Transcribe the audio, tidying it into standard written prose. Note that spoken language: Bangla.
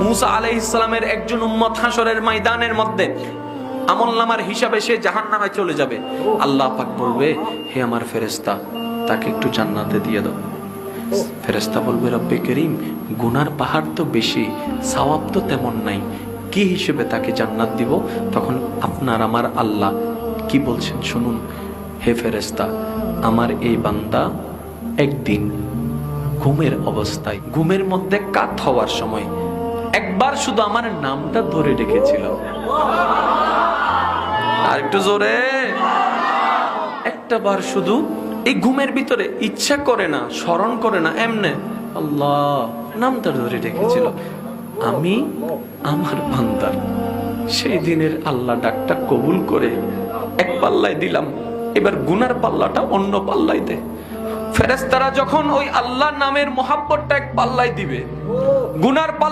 মুসা আলাইহিস সালামের একজন উম্মত হাসরের ময়দানের মধ্যে আমলনামার হিসাবে সে জাহান্নামে চলে যাবে। আল্লাহ পাক বলবে, হে আমার ফেরেশতা, তাকে একটু জান্নাতে দিয়ে দাও। ফেরেশতা বলবে, রব্বে করিম, গুনার পাহাড় তো বেশি, সওয়াব তো তেমন নাই, কি হিসেবে তাকে জান্নাত দিব? তখন আপনার আমার আল্লাহ কি বলছেন শুনুন, হে ফেরেশতা, আমার এই বান্দা একদিন ঘুমের অবস্থায়, ঘুমের মধ্যে কাত হওয়ার সময় একবার শুধু আমার নামটা ধরে রেখেছিল। আর একটু জোরে, একটা বার শুধু এই ঘুমের ভিতরে, ইচ্ছা করে না, স্মরণ করে না, এমনে আল্লাহ নামটা ধরে রেখেছিল। আমি আমার বান্দার সেই দিনের আল্লাহ ডাকটা কবুল করে এক পাল্লায় দিলাম, এবার গুনার পাল্লাটা অন্য পাল্লায় দে। ফেরেশতারা যখন ওই আল্লাহ নামের মোহাব্বতটা এক পাল্লায় দিবে, গুনার পাল্লা